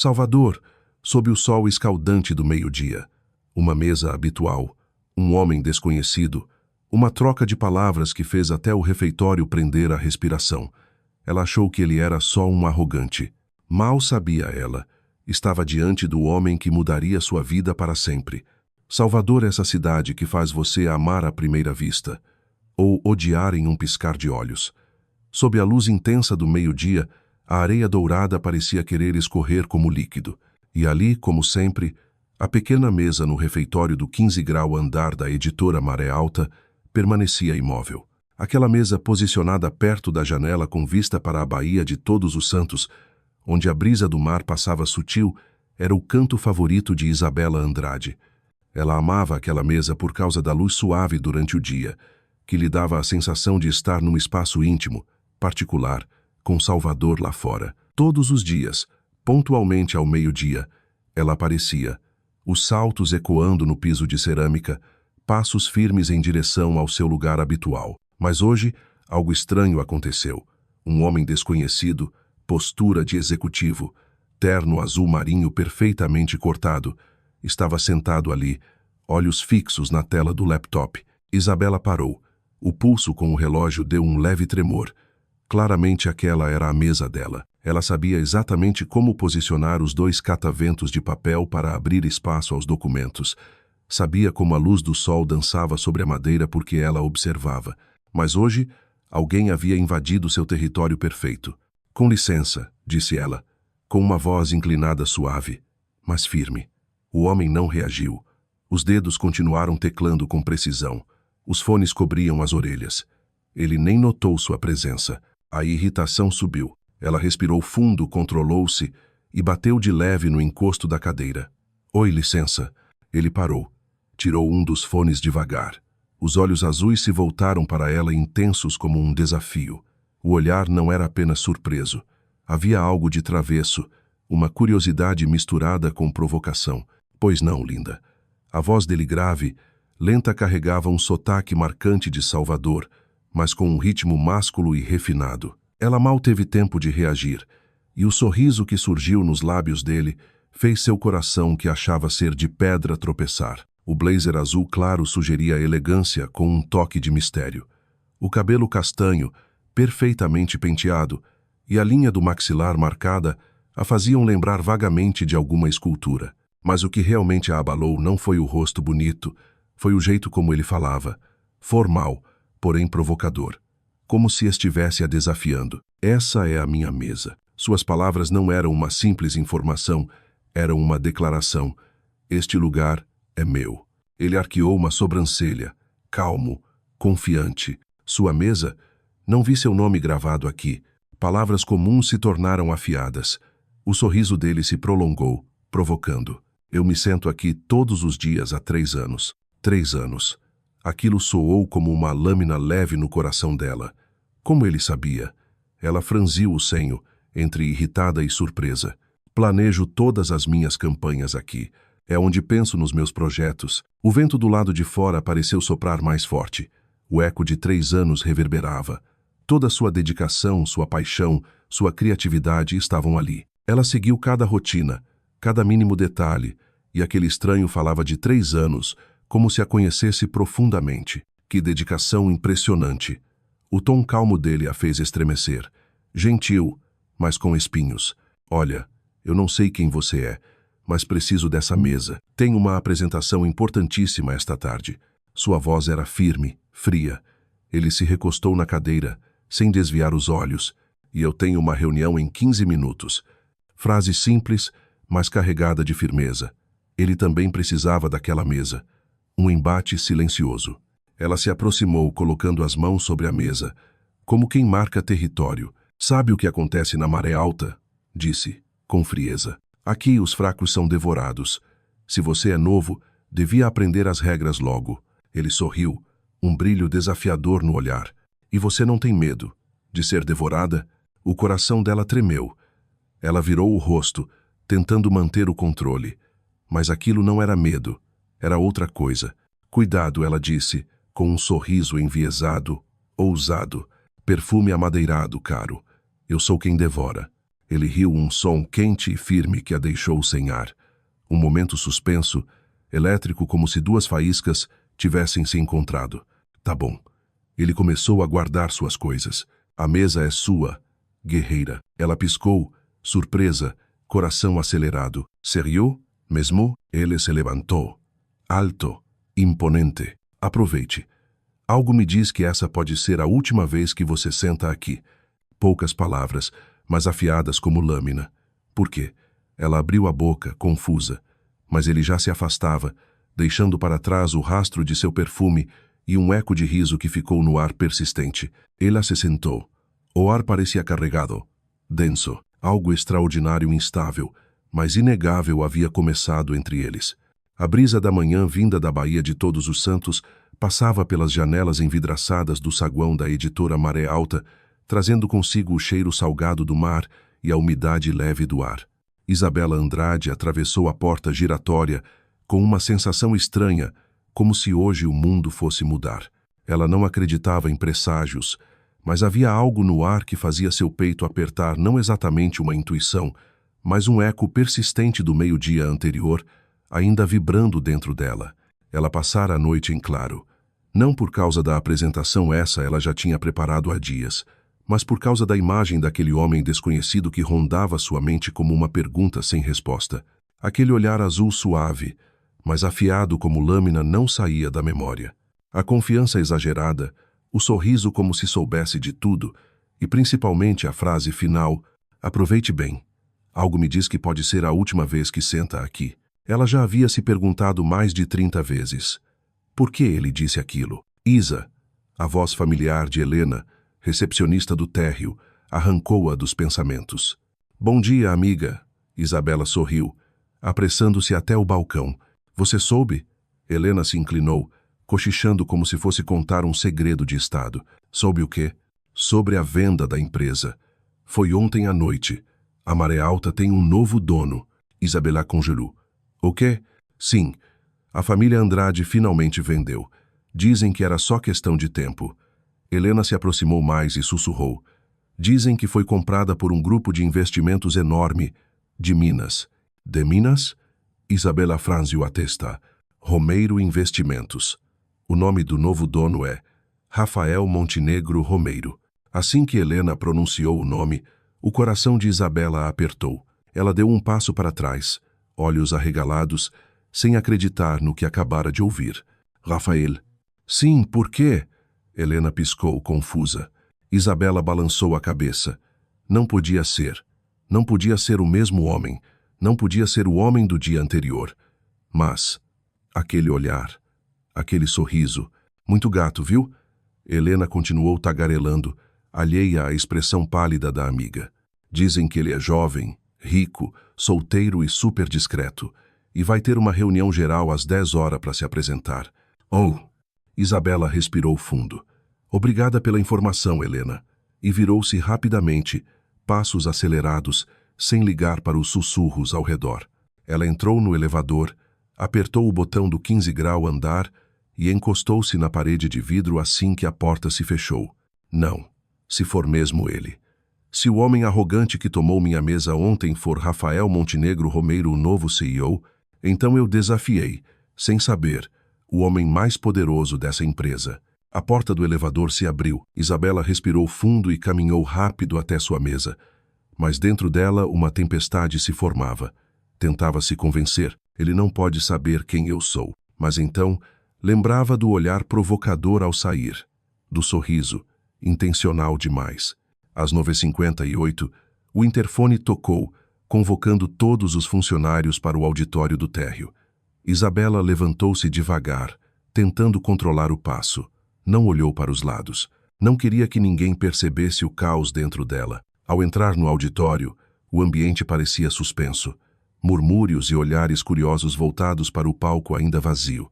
Salvador, sob o sol escaldante do meio-dia. Uma mesa habitual, um homem desconhecido, uma troca de palavras que fez até o refeitório prender a respiração. Ela achou que ele era só um arrogante. Mal sabia ela. Estava diante do homem que mudaria sua vida para sempre. Salvador é essa cidade que faz você amar à primeira vista, ou odiar em um piscar de olhos. Sob a luz intensa do meio-dia, a areia dourada parecia querer escorrer como líquido. E ali, como sempre, a pequena mesa no refeitório do 15º andar da editora Maré Alta permanecia imóvel. Aquela mesa posicionada perto da janela com vista para a Baía de Todos os Santos, onde a brisa do mar passava sutil, era o canto favorito de Isabela Andrade. Ela amava aquela mesa por causa da luz suave durante o dia, que lhe dava a sensação de estar num espaço íntimo, particular, com Salvador lá fora. Todos os dias, pontualmente ao meio-dia, ela aparecia, os saltos ecoando no piso de cerâmica, passos firmes em direção ao seu lugar habitual. Mas hoje, algo estranho aconteceu. Um homem desconhecido, postura de executivo, terno azul marinho perfeitamente cortado, estava sentado ali, olhos fixos na tela do laptop. Isabela parou. O pulso com o relógio deu um leve tremor. Claramente aquela era a mesa dela. Ela sabia exatamente como posicionar os 2 cataventos de papel para abrir espaço aos documentos. Sabia como a luz do sol dançava sobre a madeira porque ela observava. Mas hoje, alguém havia invadido seu território perfeito. Com licença, disse ela, com uma voz inclinada suave, mas firme. O homem não reagiu. Os dedos continuaram teclando com precisão. Os fones cobriam as orelhas. Ele nem notou sua presença. A irritação subiu. Ela respirou fundo, controlou-se e bateu de leve no encosto da cadeira. Oi, licença. Ele parou. Tirou um dos fones devagar. Os olhos azuis se voltaram para ela intensos como um desafio. O olhar não era apenas surpreso. Havia algo de travesso, uma curiosidade misturada com provocação. Pois não, linda. A voz dele grave, lenta carregava um sotaque marcante de Salvador, mas com um ritmo másculo e refinado. Ela mal teve tempo de reagir, e o sorriso que surgiu nos lábios dele fez seu coração, que achava ser de pedra, tropeçar. O blazer azul claro sugeria elegância com um toque de mistério. O cabelo castanho, perfeitamente penteado, e a linha do maxilar marcada a faziam lembrar vagamente de alguma escultura. Mas o que realmente a abalou não foi o rosto bonito, foi o jeito como ele falava. Formal, porém provocador. Como se estivesse a desafiando. Essa é a minha mesa. Suas palavras não eram uma simples informação, eram uma declaração. Este lugar é meu. Ele arqueou uma sobrancelha, calmo, confiante. Sua mesa? Não vi seu nome gravado aqui. Palavras comuns se tornaram afiadas. O sorriso dele se prolongou, provocando. Eu me sento aqui todos os dias há 3 anos. 3 anos. Aquilo soou como uma lâmina leve no coração dela. Como ele sabia? Ela franziu o senho, entre irritada e surpresa. Planejo todas as minhas campanhas aqui. É onde penso nos meus projetos. O vento do lado de fora pareceu soprar mais forte. O eco de 3 anos reverberava. Toda sua dedicação, sua paixão, sua criatividade estavam ali. Ela seguiu cada rotina, cada mínimo detalhe, e aquele estranho falava de 3 anos, como se a conhecesse profundamente. Que dedicação impressionante! O tom calmo dele a fez estremecer. Gentil, mas com espinhos. Olha, eu não sei quem você é, mas preciso dessa mesa. Tenho uma apresentação importantíssima esta tarde. Sua voz era firme, fria. Ele se recostou na cadeira, sem desviar os olhos. E eu tenho uma reunião em 15 minutos. Frase simples, mas carregada de firmeza. Ele também precisava daquela mesa. Um embate silencioso. Ela se aproximou, colocando as mãos sobre a mesa, como quem marca território. Sabe o que acontece na Maré Alta? Disse, com frieza. Aqui os fracos são devorados. Se você é novo, devia aprender as regras logo. Ele sorriu, um brilho desafiador no olhar. E você não tem medo de ser devorada? O coração dela tremeu. Ela virou o rosto, tentando manter o controle. Mas aquilo não era medo, era outra coisa. Cuidado, ela disse, com um sorriso enviesado, ousado. Perfume amadeirado, caro. Eu sou quem devora. Ele riu um som quente e firme que a deixou sem ar. Um momento suspenso, elétrico como se duas faíscas tivessem se encontrado. Tá bom. Ele começou a guardar suas coisas. A mesa é sua, guerreira. Ela piscou, surpresa, coração acelerado. Sério? Mesmo? Ele se levantou. Alto, imponente. Aproveite. Algo me diz que essa pode ser a última vez que você senta aqui. Poucas palavras, mas afiadas como lâmina. Por quê? Ela abriu a boca, confusa, mas ele já se afastava, deixando para trás o rastro de seu perfume e um eco de riso que ficou no ar persistente. Ela se sentou. O ar parecia carregado, denso, algo extraordinário e instável, mas inegável havia começado entre eles. A brisa da manhã vinda da Baía de Todos os Santos passava pelas janelas envidraçadas do saguão da editora Maré Alta, trazendo consigo o cheiro salgado do mar e a umidade leve do ar. Isabela Andrade atravessou a porta giratória com uma sensação estranha, como se hoje o mundo fosse mudar. Ela não acreditava em presságios, mas havia algo no ar que fazia seu peito apertar, não exatamente uma intuição, mas um eco persistente do meio-dia anterior, ainda vibrando dentro dela. Ela passara a noite em claro. Não por causa da apresentação, essa ela já tinha preparado há dias, mas por causa da imagem daquele homem desconhecido que rondava sua mente como uma pergunta sem resposta. Aquele olhar azul suave, mas afiado como lâmina, não saía da memória. A confiança exagerada, o sorriso como se soubesse de tudo, e principalmente a frase final, aproveite bem. Algo me diz que pode ser a última vez que senta aqui. Ela já havia se perguntado mais de 30 vezes. Por que ele disse aquilo? Isa, a voz familiar de Helena, recepcionista do térreo, arrancou-a dos pensamentos. Bom dia, amiga. Isabela sorriu, apressando-se até o balcão. Você soube? Helena se inclinou, cochichando como se fosse contar um segredo de estado. Soube o quê? Sobre a venda da empresa. Foi ontem à noite. A Maré Alta tem um novo dono. Isabela congelou. O quê? Sim. A família Andrade finalmente vendeu. Dizem que era só questão de tempo. Helena se aproximou mais e sussurrou. Dizem que foi comprada por um grupo de investimentos enorme, de Minas. De Minas? Isabela franziu a testa. Romeiro Investimentos. O nome do novo dono é Rafael Montenegro Romeiro. Assim que Helena pronunciou o nome, o coração de Isabela apertou. Ela deu um passo para trás, olhos arregalados, sem acreditar no que acabara de ouvir. Rafael. Sim, por quê? Helena piscou, confusa. Isabela balançou a cabeça. Não podia ser. Não podia ser o mesmo homem. Não podia ser o homem do dia anterior. Mas, aquele olhar, aquele sorriso. Muito gato, viu? Helena continuou tagarelando, alheia à expressão pálida da amiga. Dizem que ele é jovem, rico, solteiro e super discreto, e vai ter uma reunião geral às 10 horas para se apresentar. Oh! Isabela respirou fundo. Obrigada pela informação, Helena. E virou-se rapidamente, passos acelerados, sem ligar para os sussurros ao redor. Ela entrou no elevador, apertou o botão do 15 grau andar e encostou-se na parede de vidro assim que a porta se fechou. Não, se for mesmo ele. Se o homem arrogante que tomou minha mesa ontem for Rafael Montenegro Romeiro, o novo CEO, então eu desafiei, sem saber, o homem mais poderoso dessa empresa. A porta do elevador se abriu. Isabela respirou fundo e caminhou rápido até sua mesa. Mas dentro dela uma tempestade se formava. Tentava se convencer. Ele não pode saber quem eu sou. Mas então, lembrava do olhar provocador ao sair. Do sorriso, intencional demais. Às 9h58, o interfone tocou, convocando todos os funcionários para o auditório do térreo. Isabela levantou-se devagar, tentando controlar o passo. Não olhou para os lados. Não queria que ninguém percebesse o caos dentro dela. Ao entrar no auditório, o ambiente parecia suspenso. Murmúrios e olhares curiosos voltados para o palco ainda vazio.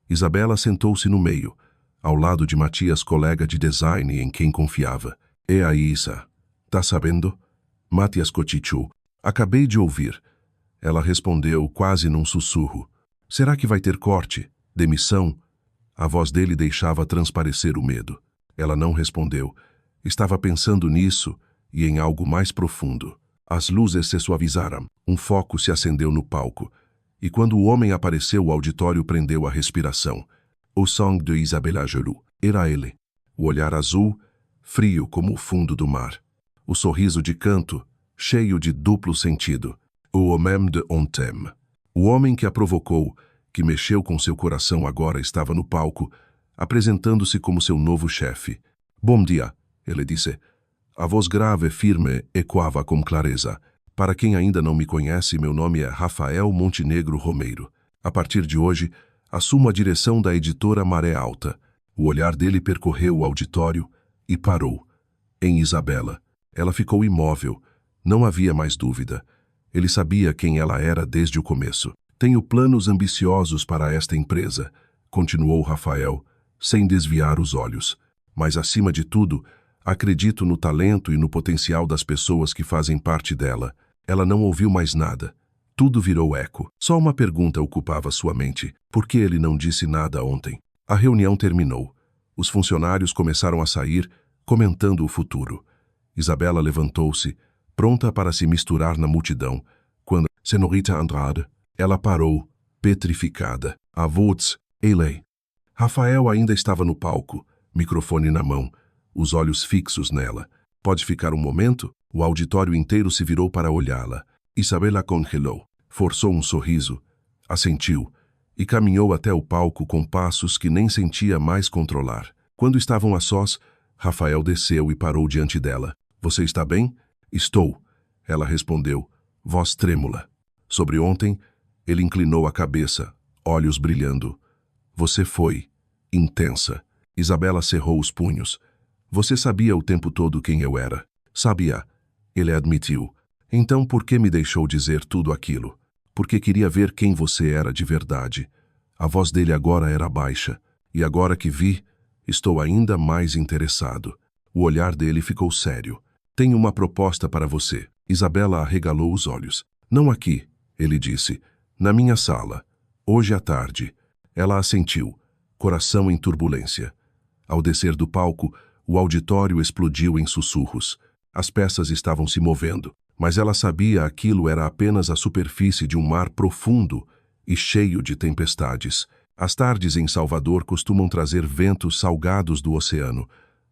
Isabela sentou-se no meio, ao lado de Matias, colega de design em quem confiava. É a Isa. Tá sabendo? Matias cochichou. Acabei de ouvir. Ela respondeu quase num sussurro. Será que vai ter corte? Demissão? A voz dele deixava transparecer o medo. Ela não respondeu. Estava pensando nisso e em algo mais profundo. As luzes se suavizaram, um foco se acendeu no palco, e quando o homem apareceu, o auditório prendeu a respiração. O som de Isabella Geroux. Era ele. O olhar azul, frio como o fundo do mar. O sorriso de canto, cheio de duplo sentido. O homem de ontem. O homem que a provocou, que mexeu com seu coração, agora estava no palco, apresentando-se como seu novo chefe. Bom dia, ele disse. A voz grave e firme ecoava com clareza. Para quem ainda não me conhece, meu nome é Rafael Montenegro Romeiro. A partir de hoje, assumo a direção da editora Maré Alta. O olhar dele percorreu o auditório e parou. Em Isabella. Ela ficou imóvel. Não havia mais dúvida. Ele sabia quem ela era desde o começo. Tenho planos ambiciosos para esta empresa, continuou Rafael, sem desviar os olhos. Mas, acima de tudo, acredito no talento e no potencial das pessoas que fazem parte dela. Ela não ouviu mais nada. Tudo virou eco. Só uma pergunta ocupava sua mente. Por que ele não disse nada ontem? A reunião terminou. Os funcionários começaram a sair, comentando o futuro. Isabella levantou-se, pronta para se misturar na multidão, quando Senorita Andrade, ela parou, petrificada. A voz, Eilei. Rafael ainda estava no palco, microfone na mão, os olhos fixos nela. Pode ficar um momento? O auditório inteiro se virou para olhá-la. Isabella congelou, forçou um sorriso, assentiu e caminhou até o palco com passos que nem sentia mais controlar. Quando estavam a sós, Rafael desceu e parou diante dela. Você está bem? Estou, ela respondeu, voz trêmula. Sobre ontem, ele inclinou a cabeça, olhos brilhando. Você foi intensa. Isabella cerrou os punhos. Você sabia o tempo todo quem eu era. Sabia. Ele admitiu. Então por que me deixou dizer tudo aquilo? Porque queria ver quem você era de verdade. A voz dele agora era baixa. E agora que vi, estou ainda mais interessado. O olhar dele ficou sério. Tenho uma proposta para você. Isabella arregalou os olhos. Não aqui, ele disse. Na minha sala. Hoje à tarde. Ela assentiu, coração em turbulência. Ao descer do palco, o auditório explodiu em sussurros. As peças estavam se movendo, mas ela sabia aquilo era apenas a superfície de um mar profundo e cheio de tempestades. As tardes em Salvador costumam trazer ventos salgados do oceano,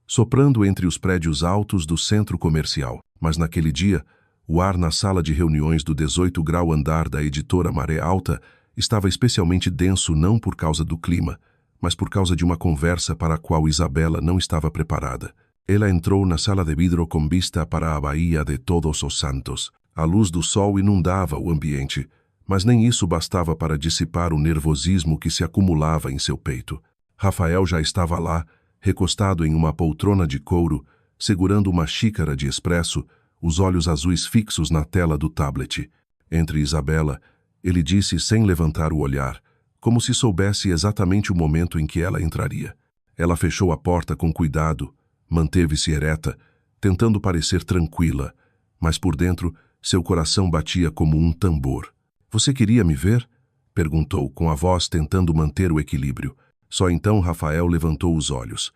soprando entre os prédios altos do centro comercial. Mas naquele dia, o ar na sala de reuniões do 18º grau andar da editora Maré Alta estava especialmente denso não por causa do clima, mas por causa de uma conversa para a qual Isabella não estava preparada. Ela entrou na sala de vidro com vista para a Baía de Todos os Santos. A luz do sol inundava o ambiente, mas nem isso bastava para dissipar o nervosismo que se acumulava em seu peito. Rafael já estava lá, recostado em uma poltrona de couro, segurando uma xícara de expresso, os olhos azuis fixos na tela do tablet. Entre Isabella, ele disse sem levantar o olhar, como se soubesse exatamente o momento em que ela entraria. Ela fechou a porta com cuidado, manteve-se ereta, tentando parecer tranquila, mas por dentro seu coração batia como um tambor. Você queria me ver? Perguntou, com a voz tentando manter o equilíbrio. Só então Rafael levantou os olhos.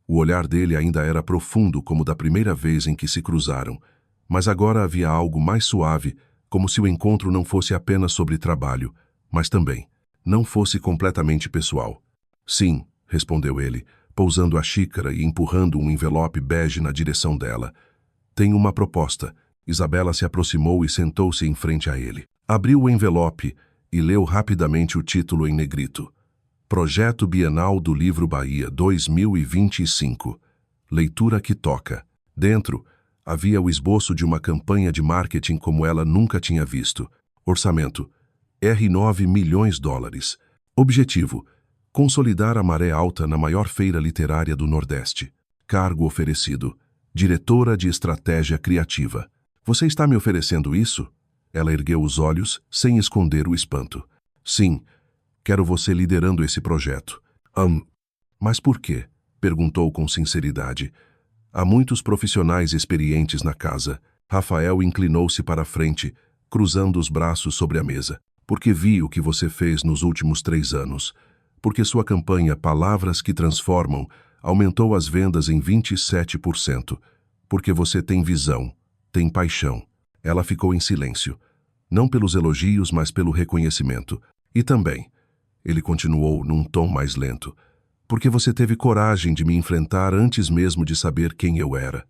O olhar dele ainda era profundo como da primeira vez em que se cruzaram, mas agora havia algo mais suave, como se o encontro não fosse apenas sobre trabalho, mas também não fosse completamente pessoal. Sim, respondeu ele, pousando a xícara e empurrando um envelope bege na direção dela. Tenho uma proposta. Isabella se aproximou e sentou-se em frente a ele. Abriu o envelope e leu rapidamente o título em negrito. Projeto Bienal do Livro Bahia 2025. Leitura que toca. Dentro, havia o esboço de uma campanha de marketing como ela nunca tinha visto. Orçamento: R$9 milhões. Objetivo: consolidar a Maré Alta na maior feira literária do Nordeste. Cargo oferecido: diretora de estratégia criativa. Você está me oferecendo isso? Ela ergueu os olhos, sem esconder o espanto. Sim, quero você liderando esse projeto. Mas por quê? Perguntou com sinceridade. Há muitos profissionais experientes na casa. Rafael inclinou-se para a frente, cruzando os braços sobre a mesa. Porque vi o que você fez nos últimos 3 anos. Porque sua campanha Palavras que Transformam aumentou as vendas em 27%. Porque você tem visão, tem paixão. Ela ficou em silêncio, não pelos elogios, mas pelo reconhecimento. E também, ele continuou num tom mais lento, porque você teve coragem de me enfrentar antes mesmo de saber quem eu era.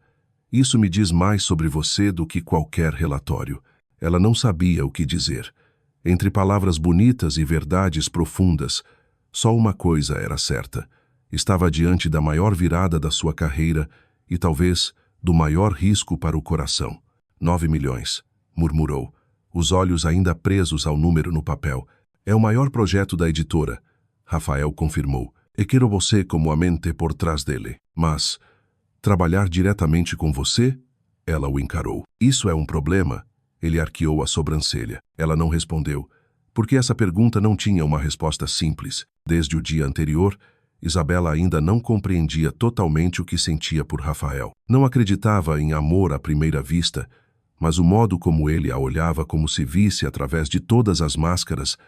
Isso me diz mais sobre você do que qualquer relatório. Ela não sabia o que dizer. Entre palavras bonitas e verdades profundas, só uma coisa era certa. Estava diante da maior virada da sua carreira e talvez do maior risco para o coração. 9 milhões, murmurou, os olhos ainda presos ao número no papel. É o maior projeto da editora, Rafael confirmou. E quero você como a mente por trás dele. Mas, trabalhar diretamente com você? Ela o encarou. Isso é um problema? Ele arqueou a sobrancelha. Ela não respondeu, porque essa pergunta não tinha uma resposta simples. Desde o dia anterior, Isabela ainda não compreendia totalmente o que sentia por Rafael. Não acreditava em amor à primeira vista, mas o modo como ele a olhava como se visse através de todas as máscaras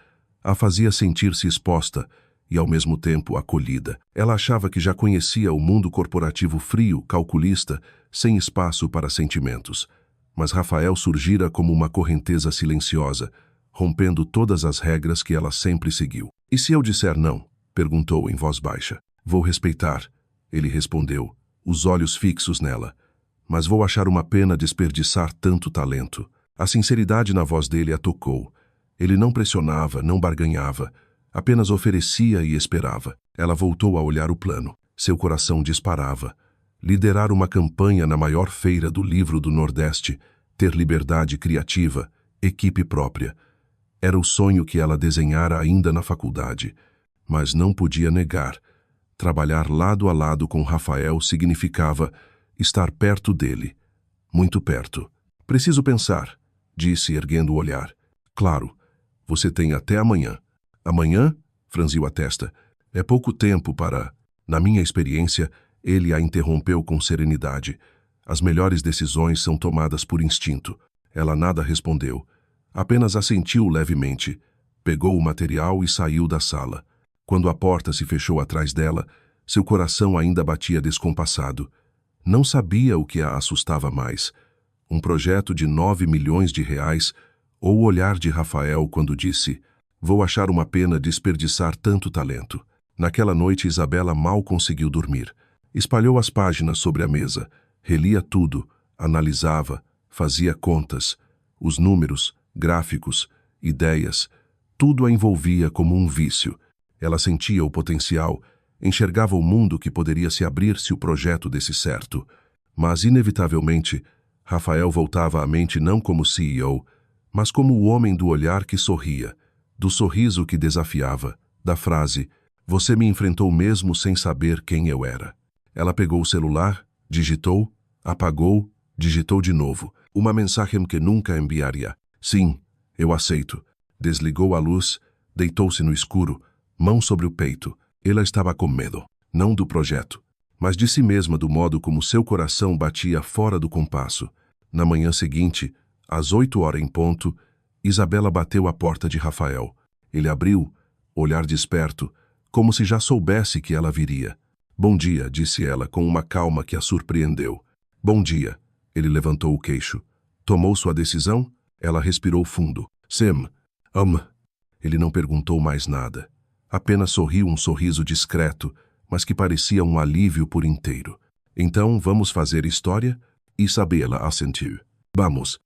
a fazia sentir-se exposta e, ao mesmo tempo, acolhida. Ela achava que já conhecia o mundo corporativo frio, calculista, sem espaço para sentimentos. Mas Rafael surgira como uma correnteza silenciosa, rompendo todas as regras que ela sempre seguiu. E se eu disser não? Perguntou em voz baixa. Vou respeitar, ele respondeu, os olhos fixos nela. Mas vou achar uma pena desperdiçar tanto talento. A sinceridade na voz dele a tocou. Ele não pressionava, não barganhava, apenas oferecia e esperava. Ela voltou a olhar o plano. Seu coração disparava. Liderar uma campanha na maior feira do livro do Nordeste, ter liberdade criativa, equipe própria. Era o sonho que ela desenhara ainda na faculdade. Mas não podia negar. Trabalhar lado a lado com Rafael significava estar perto dele. Muito perto. Preciso pensar, disse erguendo o olhar. Claro, você tem até amanhã. Amanhã? Franziu a testa. É pouco tempo para... Na minha experiência, ele a interrompeu com serenidade. As melhores decisões são tomadas por instinto. Ela nada respondeu. Apenas assentiu levemente. Pegou o material e saiu da sala. Quando a porta se fechou atrás dela, seu coração ainda batia descompassado. Não sabia o que a assustava mais. Um projeto de 9 milhões de reais ou o olhar de Rafael quando disse: vou achar uma pena desperdiçar tanto talento. Naquela noite, Isabela mal conseguiu dormir. Espalhou as páginas sobre a mesa, relia tudo, analisava, fazia contas. Os números, gráficos, ideias, tudo a envolvia como um vício. Ela sentia o potencial, enxergava o mundo que poderia se abrir se o projeto desse certo. Mas, inevitavelmente, Rafael voltava à mente não como CEO, mas como o homem do olhar que sorria, do sorriso que desafiava, da frase: você me enfrentou mesmo sem saber quem eu era. Ela pegou o celular, digitou, apagou, digitou de novo. Uma mensagem que nunca enviaria. Sim, eu aceito. Desligou a luz, deitou-se no escuro, mão sobre o peito. Ela estava com medo, não do projeto, mas de si mesma, do modo como seu coração batia fora do compasso. Na manhã seguinte, às 8h em ponto, Isabela bateu à porta de Rafael. Ele abriu, olhar desperto, como se já soubesse que ela viria. Bom dia, disse ela com uma calma que a surpreendeu. Bom dia. Ele levantou o queixo. Tomou sua decisão? Ela respirou fundo. Sim. Ele não perguntou mais nada. Apenas sorriu um sorriso discreto, mas que parecia um alívio por inteiro. Então, vamos fazer história? Isabela assentiu. Vamos.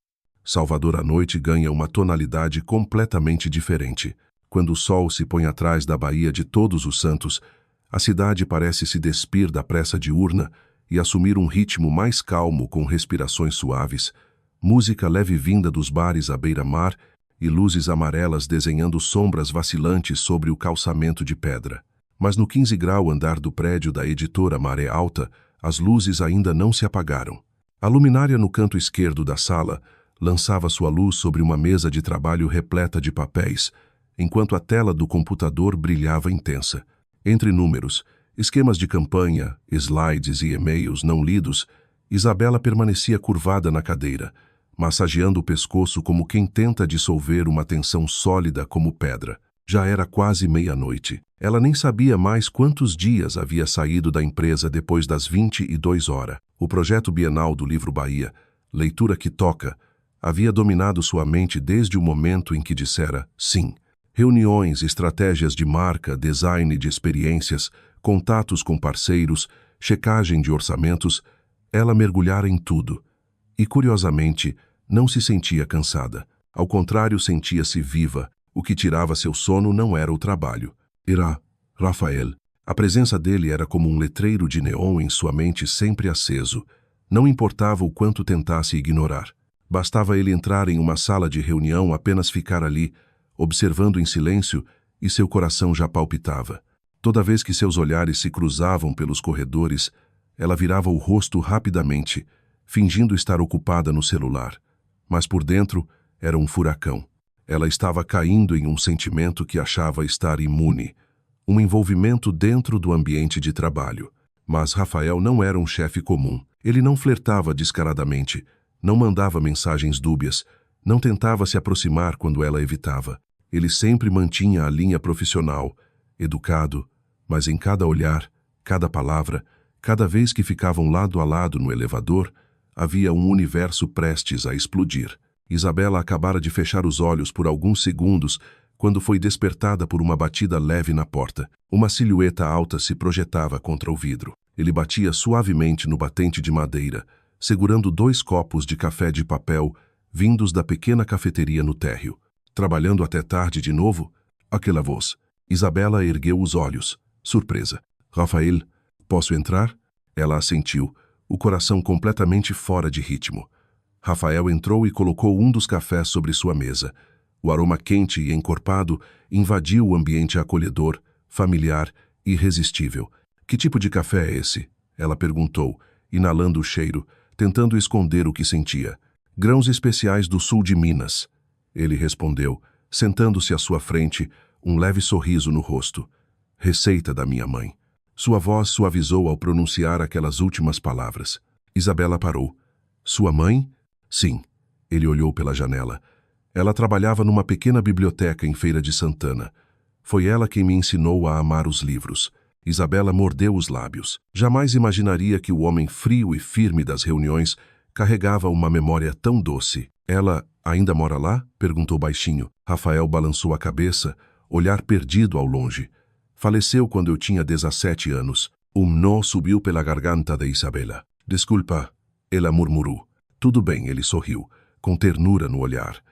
Salvador à noite ganha uma tonalidade completamente diferente. Quando o sol se põe atrás da Baía de Todos os Santos, a cidade parece se despir da pressa diurna e assumir um ritmo mais calmo com respirações suaves, música leve vinda dos bares à beira-mar e luzes amarelas desenhando sombras vacilantes sobre o calçamento de pedra. Mas no 15º andar do prédio da editora Maré Alta, as luzes ainda não se apagaram. A luminária no canto esquerdo da sala lançava sua luz sobre uma mesa de trabalho repleta de papéis, enquanto a tela do computador brilhava intensa. Entre números, esquemas de campanha, slides e e-mails não lidos, Isabela permanecia curvada na cadeira, massageando o pescoço como quem tenta dissolver uma tensão sólida como pedra. Já era quase meia-noite. Ela nem sabia mais quantos dias havia saído da empresa depois das 22h. O projeto bienal do livro Bahia, Leitura que Toca, Havia dominado sua mente desde o momento em que dissera sim. Reuniões, estratégias de marca, design de experiências, contatos com parceiros, checagem de orçamentos, ela mergulhara em tudo. E, curiosamente, não se sentia cansada. Ao contrário, sentia-se viva. O que tirava seu sono não era o trabalho. Era Rafael. A presença dele era como um letreiro de neon em sua mente sempre aceso. Não importava o quanto tentasse ignorar. Bastava ele entrar em uma sala de reunião, apenas ficar ali, observando em silêncio, e seu coração já palpitava. Toda vez que seus olhares se cruzavam pelos corredores, ela virava o rosto rapidamente, fingindo estar ocupada no celular. Mas por dentro era um furacão. Ela estava caindo em um sentimento que achava estar imune, um envolvimento dentro do ambiente de trabalho. Mas Rafael não era um chefe comum. Ele não flertava descaradamente, não mandava mensagens dúbias, não tentava se aproximar quando ela evitava. Ele sempre mantinha a linha profissional, educado, mas em cada olhar, cada palavra, cada vez que ficavam lado a lado no elevador, havia um universo prestes a explodir. Isabela acabara de fechar os olhos por alguns segundos quando foi despertada por uma batida leve na porta. Uma silhueta alta se projetava contra o vidro. Ele batia suavemente no batente de madeira, segurando 2 copos de café de papel vindos da pequena cafeteria no térreo. Trabalhando até tarde de novo? Aquela voz. Isabela ergueu os olhos, surpresa. Rafael, posso entrar? Ela assentiu, o coração completamente fora de ritmo. Rafael entrou e colocou um dos cafés sobre sua mesa. O aroma quente e encorpado invadiu o ambiente acolhedor, familiar e irresistível. Que tipo de café é esse? Ela perguntou, inalando o cheiro, tentando esconder o que sentia. Grãos especiais do sul de Minas. Ele respondeu, sentando-se à sua frente, um leve sorriso no rosto. Receita da minha mãe. Sua voz suavizou ao pronunciar aquelas últimas palavras. Isabela parou. Sua mãe? Sim. Ele olhou pela janela. Ela trabalhava numa pequena biblioteca em Feira de Santana. Foi ela quem me ensinou a amar os livros. Isabela mordeu os lábios. Jamais imaginaria que o homem frio e firme das reuniões carregava uma memória tão doce. Ela ainda mora lá? Perguntou baixinho. Rafael balançou a cabeça, olhar perdido ao longe. Faleceu quando eu tinha 17 anos. Um nó subiu pela garganta de Isabela. Desculpa, ela murmurou. Tudo bem, ele sorriu, com ternura no olhar.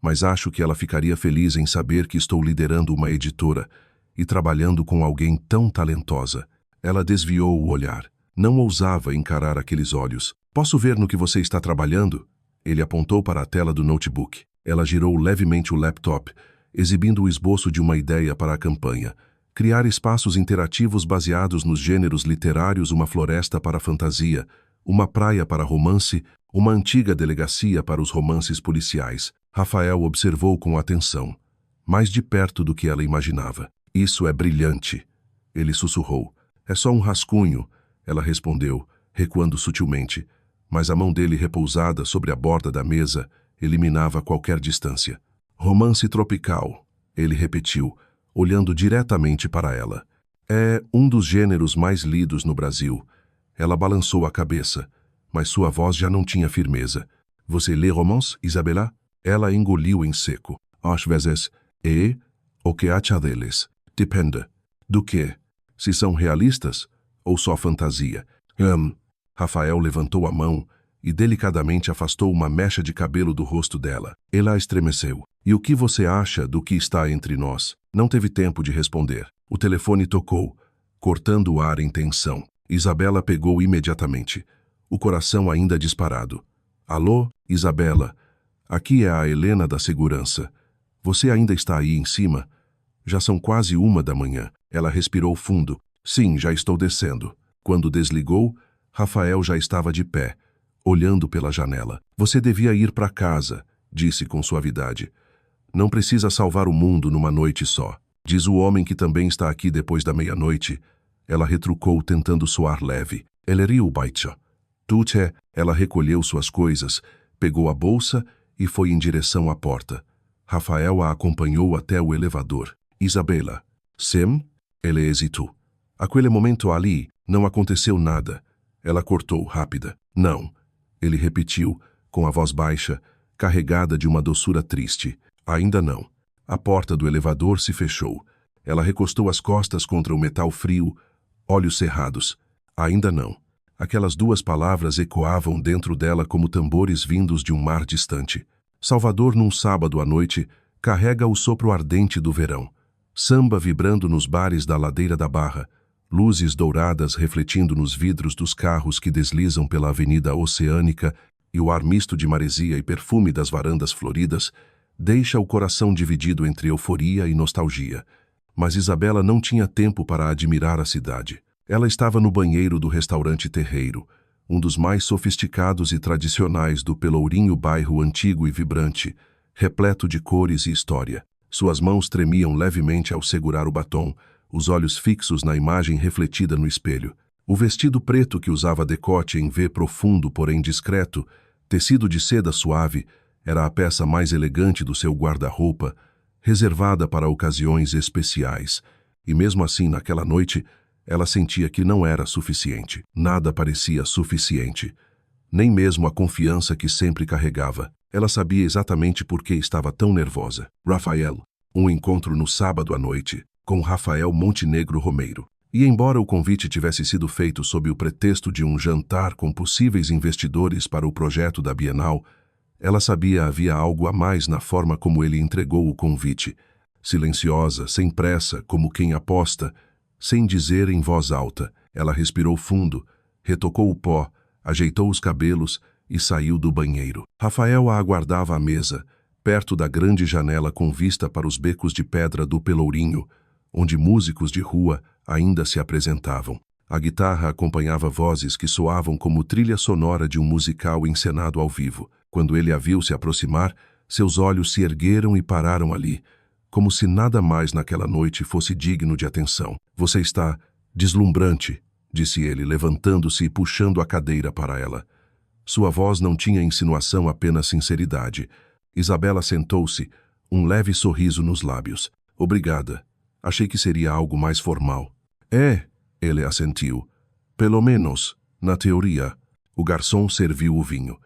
Mas acho que ela ficaria feliz em saber que estou liderando uma editora e trabalhando com alguém tão talentosa. Ela desviou o olhar. Não ousava encarar aqueles olhos. Posso ver no que você está trabalhando? Ele apontou para a tela do notebook. Ela girou levemente o laptop, exibindo o esboço de uma ideia para a campanha. Criar espaços interativos baseados nos gêneros literários, uma floresta para a fantasia, uma praia para romance, uma antiga delegacia para os romances policiais. Rafael observou com atenção, mais de perto do que ela imaginava. Isso é brilhante, ele sussurrou. É só um rascunho, ela respondeu, recuando sutilmente, mas a mão dele repousada sobre a borda da mesa eliminava qualquer distância. Romance tropical, ele repetiu, olhando diretamente para ela. É um dos gêneros mais lidos no Brasil. Ela balançou a cabeça, mas sua voz já não tinha firmeza. Você lê romance, Isabela? Ela engoliu em seco. Às vezes, o que acha deles? Depende. Do que? Se são realistas ou só fantasia? Rafael levantou a mão e delicadamente afastou uma mecha de cabelo do rosto dela. Ela estremeceu. E o que você acha do que está entre nós? Não teve tempo de responder. O telefone tocou, cortando o ar em tensão. Isabela pegou imediatamente, o coração ainda disparado. Alô, Isabela? Aqui é a Helena da segurança. Você ainda está aí em cima? Já são quase 1 da manhã. Ela respirou fundo. Sim, já estou descendo. Quando desligou, Rafael já estava de pé, olhando pela janela. Você devia ir para casa, disse com suavidade. Não precisa salvar o mundo numa noite só. Diz o homem que também está aqui depois da meia-noite. Ela retrucou, tentando soar leve. Ele riu, baixa. Tuche, ela recolheu suas coisas, pegou a bolsa e foi em direção à porta. Rafael a acompanhou até o elevador. Isabela. Sim? Ele hesitou. Aquele momento ali, não aconteceu nada. Ela cortou, rápida. Não. Ele repetiu, com a voz baixa, carregada de uma doçura triste. Ainda não. A porta do elevador se fechou. Ela recostou as costas contra o metal frio, olhos cerrados. Ainda não. Aquelas duas palavras ecoavam dentro dela como tambores vindos de um mar distante. Salvador, num sábado à noite, carrega o sopro ardente do verão. Samba vibrando nos bares da ladeira da Barra, luzes douradas refletindo nos vidros dos carros que deslizam pela Avenida Oceânica e o ar misto de maresia e perfume das varandas floridas deixa o coração dividido entre euforia e nostalgia. Mas Isabela não tinha tempo para admirar a cidade. Ela estava no banheiro do restaurante Terreiro, um dos mais sofisticados e tradicionais do Pelourinho, bairro antigo e vibrante, repleto de cores e história. Suas mãos tremiam levemente ao segurar o batom, os olhos fixos na imagem refletida no espelho. O vestido preto que usava decote em V profundo, porém discreto, tecido de seda suave, era a peça mais elegante do seu guarda-roupa, reservada para ocasiões especiais. E mesmo assim, naquela noite, ela sentia que não era suficiente. Nada parecia suficiente. Nem mesmo a confiança que sempre carregava. Ela sabia exatamente por que estava tão nervosa. Rafael. Um encontro no sábado à noite, com Rafael Montenegro Romeiro. E embora o convite tivesse sido feito sob o pretexto de um jantar com possíveis investidores para o projeto da Bienal, ela sabia havia algo a mais na forma como ele entregou o convite. Silenciosa, sem pressa, como quem aposta, sem dizer em voz alta. Ela respirou fundo, retocou o pó, ajeitou os cabelos e saiu do banheiro. Rafael a aguardava à mesa, perto da grande janela com vista para os becos de pedra do Pelourinho, onde músicos de rua ainda se apresentavam. A guitarra acompanhava vozes que soavam como trilha sonora de um musical encenado ao vivo. Quando ele a viu se aproximar, seus olhos se ergueram e pararam ali, como se nada mais naquela noite fosse digno de atenção. Você está deslumbrante, disse ele, levantando-se e puxando a cadeira para ela. Sua voz não tinha insinuação, apenas sinceridade. Isabela sentou-se, um leve sorriso nos lábios. Obrigada. Achei que seria algo mais formal. É, ele assentiu. Pelo menos, na teoria. O garçom serviu o vinho.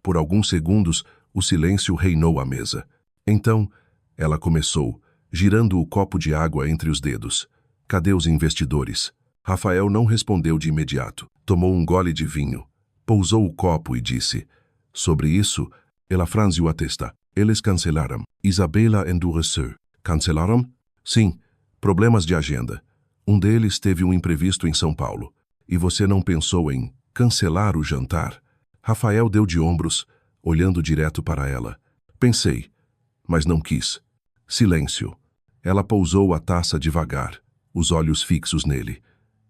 Por alguns segundos, o silêncio reinou à mesa. Então, ela começou, girando o copo de água entre os dedos. Cadê os investidores? Rafael não respondeu de imediato. Tomou um gole de vinho, pousou o copo e disse: sobre isso, ela franziu a testa. Eles cancelaram. Isabela endureceu. Cancelaram? Sim. Problemas de agenda. Um deles teve um imprevisto em São Paulo. E você não pensou em cancelar o jantar? Rafael deu de ombros, olhando direto para ela. Pensei, mas não quis. Silêncio. Ela pousou a taça devagar, os olhos fixos nele.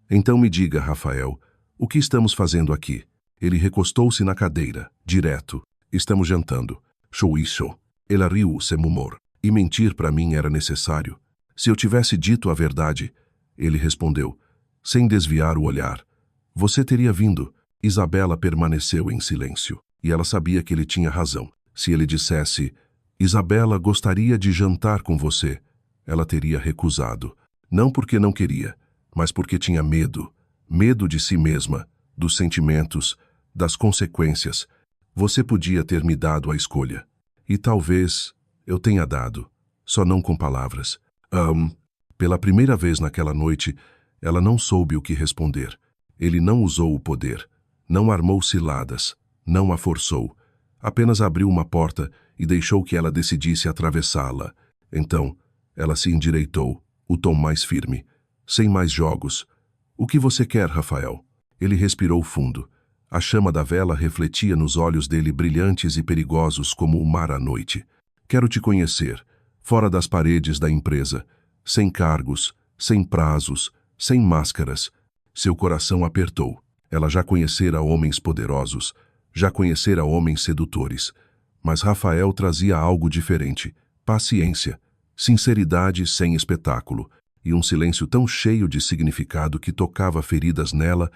Então me diga, Rafael, o que estamos fazendo aqui? Ele recostou-se na cadeira, direto. Estamos jantando. Show isso. Ela riu sem humor. E mentir para mim era necessário. Se eu tivesse dito a verdade, ele respondeu, sem desviar o olhar. Você teria vindo. Isabela permaneceu em silêncio. E ela sabia que ele tinha razão. Se ele dissesse, Isabela gostaria de jantar com você, ela teria recusado. Não porque não queria, mas porque tinha medo. Medo de si mesma, dos sentimentos, das consequências. Você podia ter me dado a escolha. E talvez eu tenha dado, só não com palavras. Pela primeira vez naquela noite, ela não soube o que responder. Ele não usou o poder, não armou ciladas, não a forçou. Apenas abriu uma porta e deixou que ela decidisse atravessá-la. Então, ela se endireitou, o tom mais firme. Sem mais jogos. O que você quer, Rafael? Ele respirou fundo. A chama da vela refletia nos olhos dele brilhantes e perigosos como o mar à noite. Quero te conhecer, fora das paredes da empresa, sem cargos, sem prazos, sem máscaras. Seu coração apertou. Ela já conhecera homens poderosos, já conhecera homens sedutores. Mas Rafael trazia algo diferente. Paciência, sinceridade sem espetáculo, e um silêncio tão cheio de significado que tocava feridas nela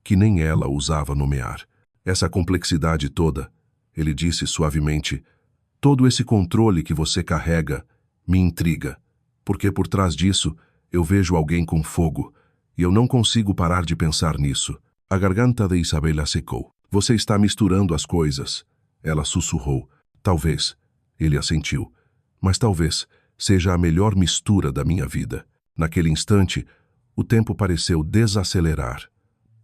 que nem ela ousava nomear. Essa complexidade toda, ele disse suavemente, todo esse controle que você carrega me intriga, porque por trás disso eu vejo alguém com fogo, e eu não consigo parar de pensar nisso. A garganta de Isabela secou. Você está misturando as coisas, ela sussurrou. Talvez, ele assentiu, mas talvez seja a melhor mistura da minha vida. Naquele instante, o tempo pareceu desacelerar.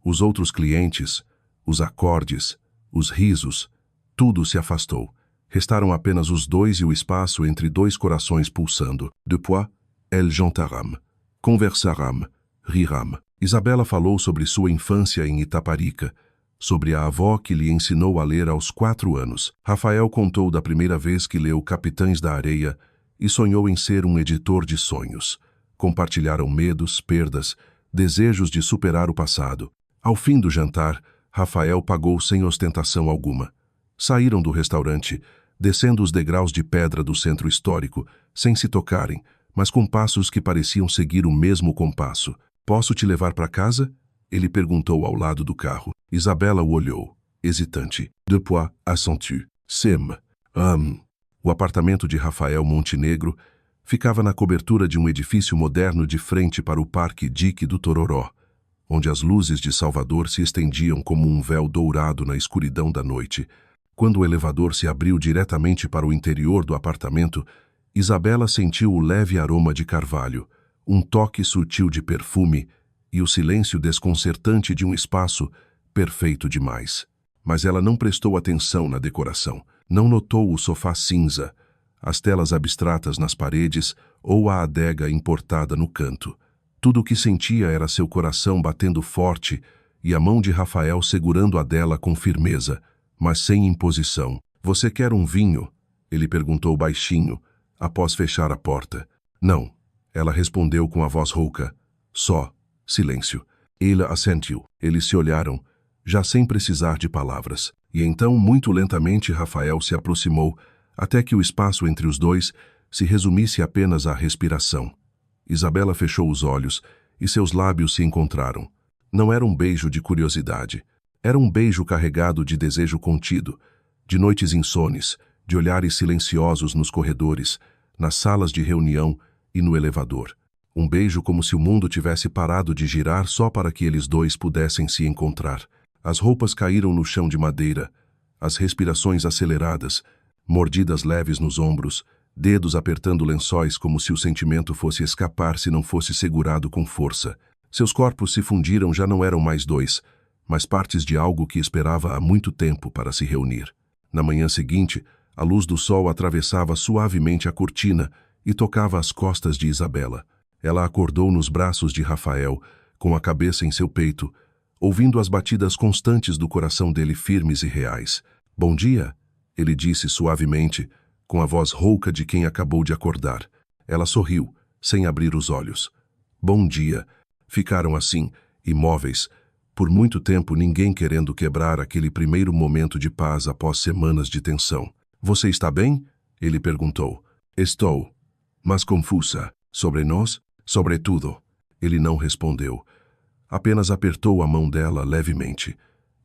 Os outros clientes, os acordes, os risos, tudo se afastou. Restaram apenas os dois e o espaço entre dois corações pulsando. Depois, elles jantarâmes, conversarâmes, rirâmes. Isabela falou sobre sua infância em Itaparica, sobre a avó que lhe ensinou a ler aos 4 anos. Rafael contou da primeira vez que leu Capitães da Areia e sonhou em ser um editor de sonhos. Compartilharam medos, perdas, desejos de superar o passado. Ao fim do jantar, Rafael pagou sem ostentação alguma. Saíram do restaurante, descendo os degraus de pedra do centro histórico, sem se tocarem, mas com passos que pareciam seguir o mesmo compasso. Posso te levar para casa? Ele perguntou ao lado do carro. Isabela o olhou, hesitante. Depois, assentiu. Sim. O apartamento de Rafael Montenegro ficava na cobertura de um edifício moderno de frente para o Parque Dique do Tororó, onde as luzes de Salvador se estendiam como um véu dourado na escuridão da noite. Quando o elevador se abriu diretamente para o interior do apartamento, Isabela sentiu o leve aroma de carvalho, um toque sutil de perfume e o silêncio desconcertante de um espaço perfeito demais. Mas ela não prestou atenção na decoração. Não notou o sofá cinza, as telas abstratas nas paredes ou a adega importada no canto. Tudo o que sentia era seu coração batendo forte e a mão de Rafael segurando a dela com firmeza, mas sem imposição. Você quer um vinho? Ele perguntou baixinho, após fechar a porta. Não, ela respondeu com a voz rouca. Só silêncio. Ele assentiu. Eles se olharam, já sem precisar de palavras. E então, muito lentamente, Rafael se aproximou, até que o espaço entre os dois se resumisse apenas à respiração. Isabela fechou os olhos e seus lábios se encontraram. Não era um beijo de curiosidade. Era um beijo carregado de desejo contido, de noites insones, de olhares silenciosos nos corredores, nas salas de reunião e no elevador. Um beijo como se o mundo tivesse parado de girar só para que eles dois pudessem se encontrar. As roupas caíram no chão de madeira, as respirações aceleradas, mordidas leves nos ombros, dedos apertando lençóis como se o sentimento fosse escapar se não fosse segurado com força. Seus corpos se fundiram, já não eram mais dois, mas partes de algo que esperava há muito tempo para se reunir. Na manhã seguinte, a luz do sol atravessava suavemente a cortina e tocava as costas de Isabela. Ela acordou nos braços de Rafael, com a cabeça em seu peito, ouvindo as batidas constantes do coração dele firmes e reais. Bom dia, ele disse suavemente, com a voz rouca de quem acabou de acordar. Ela sorriu, sem abrir os olhos. Bom dia. Ficaram assim, imóveis, por muito tempo ninguém querendo quebrar aquele primeiro momento de paz após semanas de tensão. Você está bem? Ele perguntou. Estou. Mas confusa. Sobre nós? Sobretudo. Ele não respondeu. Apenas apertou a mão dela levemente.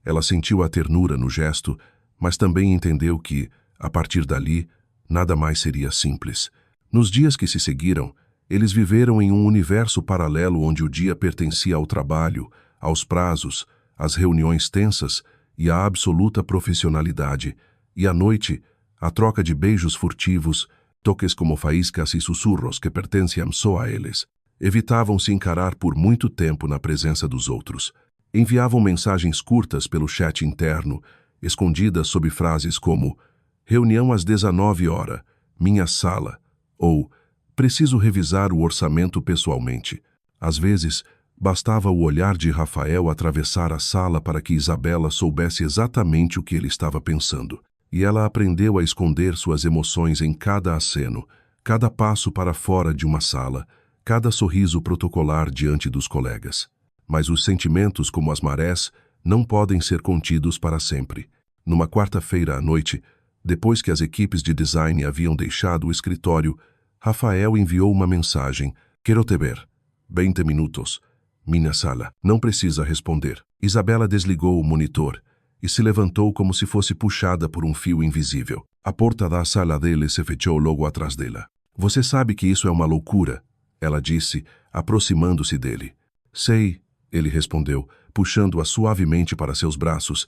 Ela sentiu a ternura no gesto, mas também entendeu que, a partir dali, nada mais seria simples. Nos dias que se seguiram, eles viveram em um universo paralelo onde o dia pertencia ao trabalho, aos prazos, às reuniões tensas e à absoluta profissionalidade, e à noite, a troca de beijos furtivos, toques como faíscas e sussurros que pertenciam só a eles. Evitavam se encarar por muito tempo na presença dos outros. Enviavam mensagens curtas pelo chat interno, escondidas sob frases como reunião às 19 horas, minha sala, ou preciso revisar o orçamento pessoalmente. Às vezes, bastava o olhar de Rafael atravessar a sala para que Isabela soubesse exatamente o que ele estava pensando. E ela aprendeu a esconder suas emoções em cada aceno, cada passo para fora de uma sala, cada sorriso protocolar diante dos colegas. Mas os sentimentos, como as marés, não podem ser contidos para sempre. Numa quarta-feira à noite, depois que as equipes de design haviam deixado o escritório, Rafael enviou uma mensagem. Quero te ver. 20 minutos. Minha sala. Não precisa responder. Isabela desligou o monitor e se levantou como se fosse puxada por um fio invisível. A porta da sala dele se fechou logo atrás dela. Você sabe que isso é uma loucura, ela disse, aproximando-se dele. Sei, ele respondeu, puxando-a suavemente para seus braços,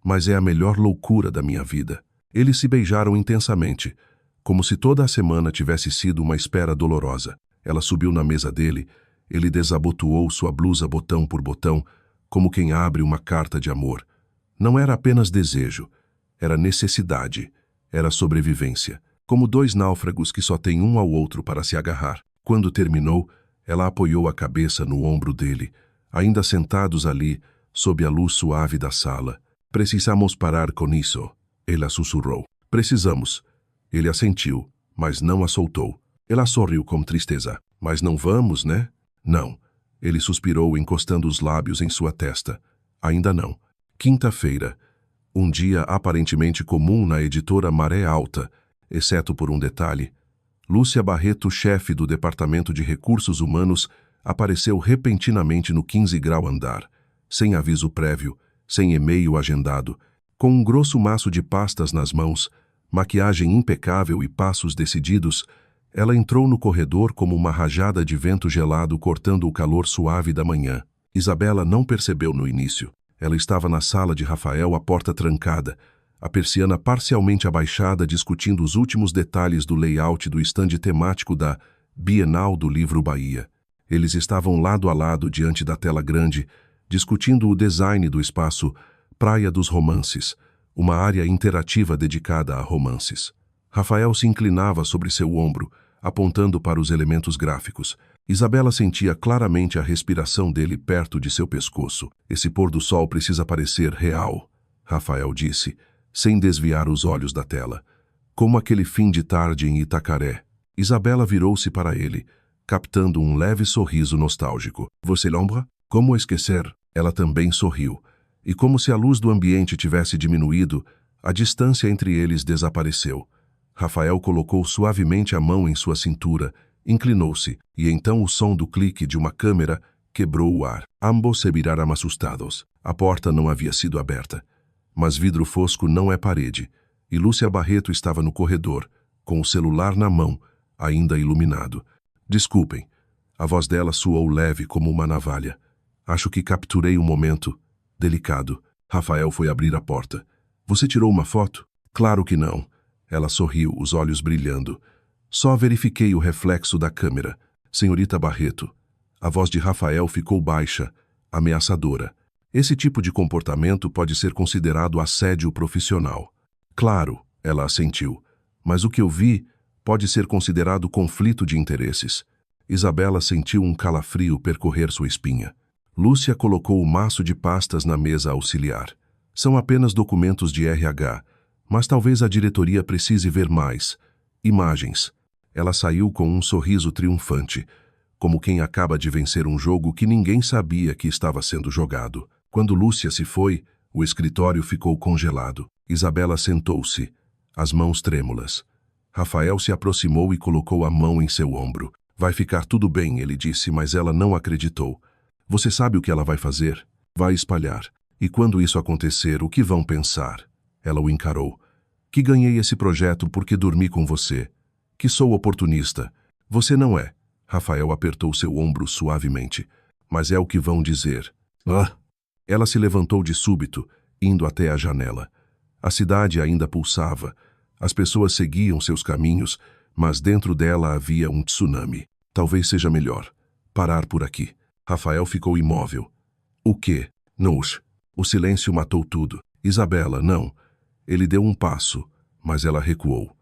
mas é a melhor loucura da minha vida. Eles se beijaram intensamente, como se toda a semana tivesse sido uma espera dolorosa. Ela subiu na mesa dele, ele desabotoou sua blusa botão por botão, como quem abre uma carta de amor. Não era apenas desejo, era necessidade, era sobrevivência. Como dois náufragos que só têm um ao outro para se agarrar. Quando terminou, ela apoiou a cabeça no ombro dele, ainda sentados ali, sob a luz suave da sala. Precisamos parar com isso, ela sussurrou. Precisamos. Ele assentiu, mas não a soltou. Ela sorriu com tristeza. Mas não vamos, né? Não. Ele suspirou, encostando os lábios em sua testa. Ainda não. Quinta-feira. Um dia aparentemente comum na editora Maré Alta, exceto por um detalhe. Lúcia Barreto, chefe do Departamento de Recursos Humanos, apareceu repentinamente no 15 grau andar, sem aviso prévio, sem e-mail agendado, com um grosso maço de pastas nas mãos, maquiagem impecável e passos decididos. Ela entrou no corredor como uma rajada de vento gelado cortando o calor suave da manhã. Isabela não percebeu no início. Ela estava na sala de Rafael, a porta trancada, a persiana parcialmente abaixada, discutindo os últimos detalhes do layout do estande temático da Bienal do Livro Bahia. Eles estavam lado a lado diante da tela grande, discutindo o design do espaço Praia dos Romances, uma área interativa dedicada a romances. Rafael se inclinava sobre seu ombro, apontando para os elementos gráficos. Isabela sentia claramente a respiração dele perto de seu pescoço. Esse pôr do sol precisa parecer real, Rafael disse, sem desviar os olhos da tela. Como aquele fim de tarde em Itacaré. Isabela virou-se para ele, captando um leve sorriso nostálgico. Você lembra? Como esquecer? Ela também sorriu. E como se a luz do ambiente tivesse diminuído, a distância entre eles desapareceu. Rafael colocou suavemente a mão em sua cintura, inclinou-se, e então o som do clique de uma câmera quebrou o ar. Ambos se viraram assustados. A porta não havia sido aberta. Mas vidro fosco não é parede, e Lúcia Barreto estava no corredor, com o celular na mão, ainda iluminado. Desculpem. A voz dela soou leve como uma navalha. Acho que capturei um momento delicado. Rafael foi abrir a porta. Você tirou uma foto? Claro que não. Ela sorriu, os olhos brilhando. Só verifiquei o reflexo da câmera. Senhorita Barreto. A voz de Rafael ficou baixa, ameaçadora. Esse tipo de comportamento pode ser considerado assédio profissional. Claro, ela assentiu. Mas o que eu vi pode ser considerado conflito de interesses. Isabela sentiu um calafrio percorrer sua espinha. Lúcia colocou o maço de pastas na mesa auxiliar. São apenas documentos de RH, mas talvez a diretoria precise ver mais. Imagens. Ela saiu com um sorriso triunfante, como quem acaba de vencer um jogo que ninguém sabia que estava sendo jogado. Quando Lúcia se foi, o escritório ficou congelado. Isabela sentou-se, as mãos trêmulas. Rafael se aproximou e colocou a mão em seu ombro. Vai ficar tudo bem, ele disse, mas ela não acreditou. Você sabe o que ela vai fazer? Vai espalhar. E quando isso acontecer, o que vão pensar? Ela o encarou. Que ganhei esse projeto porque dormi com você. Que sou oportunista. Você não é. Rafael apertou seu ombro suavemente. Mas é o que vão dizer. Ah! Ela se levantou de súbito, indo até a janela. A cidade ainda pulsava. As pessoas seguiam seus caminhos, mas dentro dela havia um tsunami. Talvez seja melhor parar por aqui. Rafael ficou imóvel. O quê? Nos. O silêncio matou tudo. Isabela, não. Ele deu um passo, mas ela recuou.